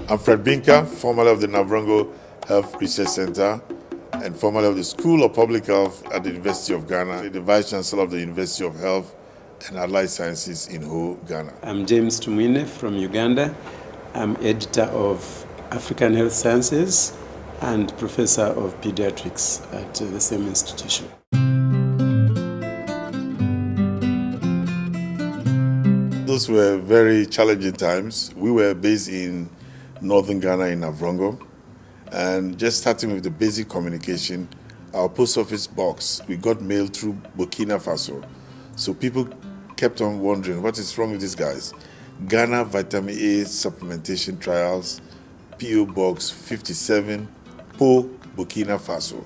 I'm Fred Binka, formerly of the Navrongo Health Research Center and formerly of the School of Public Health at the University of Ghana, the Vice Chancellor of the University of Health and Allied Sciences in Ho, Ghana. I'm James Tumwine from Uganda. I'm editor of African Health Sciences and professor of pediatrics at the same institution. Those were very challenging times. We were based in northern Ghana in Navrongo, and just starting with the basic communication, our post office box, we got mail through Burkina Faso. So people kept on wondering, what is wrong with these guys? Ghana Vitamin A Supplementation Trials, P.O. Box 57, Po, Burkina Faso.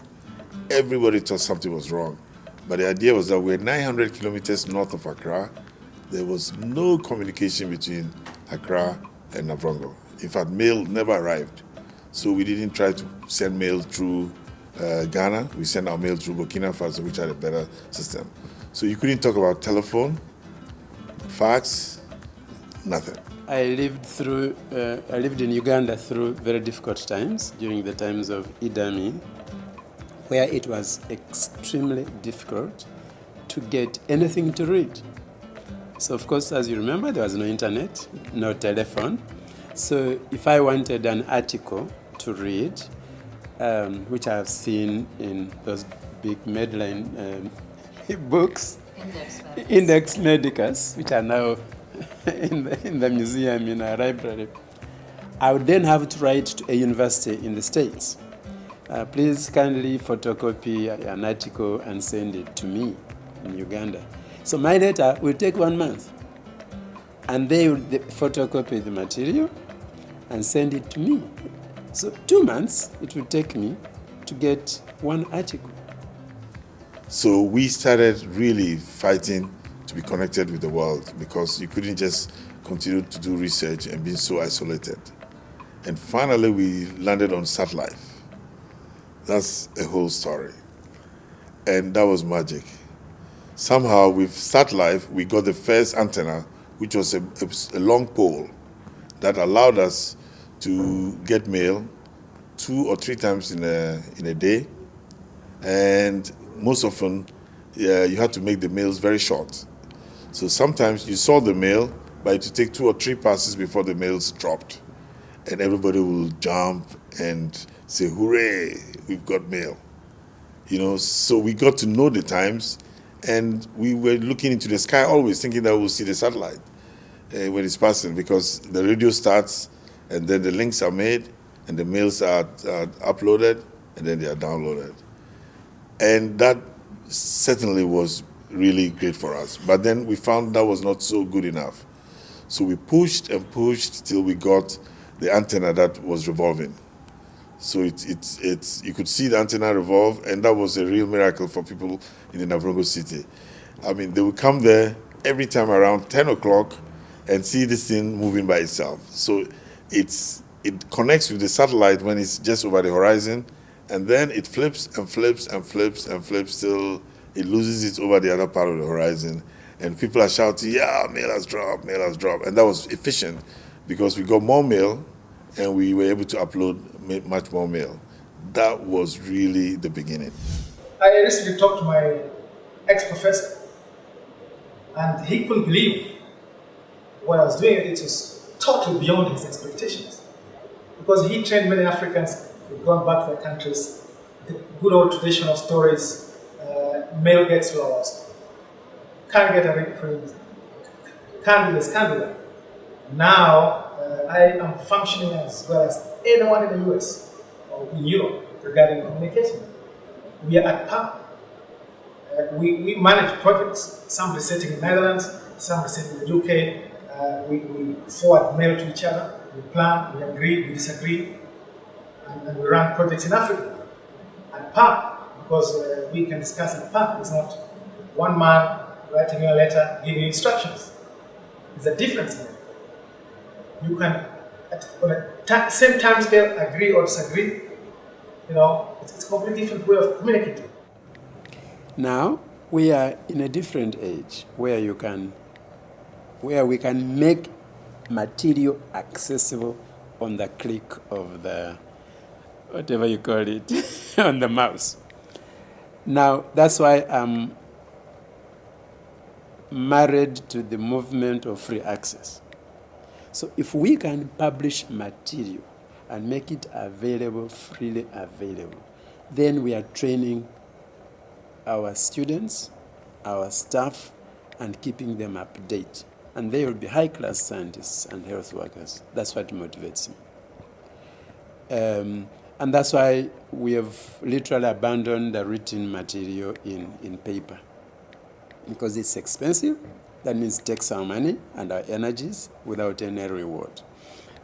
Everybody thought something was wrong. But the idea was that we're 900 kilometers north of Accra. There was no communication between Accra and Navrongo. In fact, mail never arrived. So we didn't try to send mail through Ghana. We sent our mail through Burkina Faso, which had a better system. So you couldn't talk about telephone, fax, nothing. I lived in Uganda through very difficult times during the times of Idi Amin, where it was extremely difficult to get anything to read. So of course, as you remember, there was no internet, no telephone. So if I wanted an article to read, which I have seen in those big Medline books, Index Medicus, which are now in the museum in our library, I would then have to write to a university in the States. Please kindly photocopy an article and send it to me in Uganda. So my letter will take 1 month, and they will photocopy the material and send it to me. So 2 months it will take me to get one article. So we started really fighting to be connected with the world, because you couldn't just continue to do research and be so isolated. And finally we landed on SatLife. That's a whole story. And that was magic. Somehow with SatLife, we got the first antenna, which was a long pole that allowed us to get mail 2 or 3 times in a day. And most often, you had to make the mails very short. So sometimes you saw the mail, but it would take 2 or 3 passes before the mails dropped. And everybody will jump and say, hooray, we've got mail. So we got to know the times, and we were looking into the sky always thinking that we'll see the satellite when it's passing, because the radio starts and then the links are made and the mails are uploaded and then they are downloaded. And that certainly was really great for us. But then we found that was not so good enough. So we pushed and pushed till we got the antenna that was revolving. So you could see the antenna revolve, and that was a real miracle for people in the Navrongo city. I mean, they would come there every time around 10 o'clock and see this thing moving by itself. So it connects with the satellite when it's just over the horizon, and then it flips and flips and flips and flips till it loses it over the other part of the horizon. And people are shouting, yeah, mail has dropped, mail has dropped. And that was efficient because we got more mail and we were able to upload much more mail. That was really the beginning. I recently talked to my ex-professor, and he couldn't believe what I was doing. It was totally beyond his expectations, because he trained many Africans who've gone back to their countries. The good old traditional stories, mail gets lost, can't get a reprint, can't do this, can't do that. Now, I am functioning as well as anyone in the US or in Europe regarding communication. We are at par. We manage projects, some researching in the Netherlands, some researching in the UK. We forward mail to each other, we plan, we agree, we disagree, and we run projects in Africa at par, because we can discuss at par. It's not one man writing you a letter, giving you instructions. There's a difference there. You can, on a same time scale, agree or disagree. It's a completely different way of communicating. Now we are in a different age where we can make material accessible on the click of the, whatever you call it, on the mouse. Now, that's why I'm married to the movement of free access. So if we can publish material and make it available, freely available, then we are training our students, our staff, and keeping them up to date. And they will be high-class scientists and health workers. That's what motivates me. And that's why we have literally abandoned the written material in paper. Because it's expensive, that means it takes our money and our energies without any reward.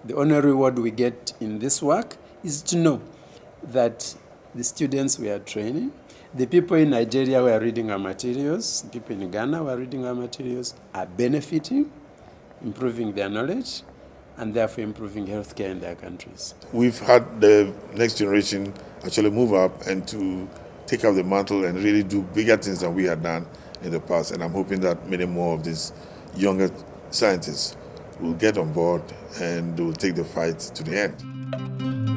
The only reward we get in this work is to know that the students we are training, the people in Nigeria who are reading our materials, the people in Ghana who are reading our materials are benefiting, improving their knowledge, and therefore improving healthcare in their countries. We've had the next generation actually move up and to take up the mantle and really do bigger things than we had done in the past. And I'm hoping that many more of these younger scientists will get on board and they will take the fight to the end.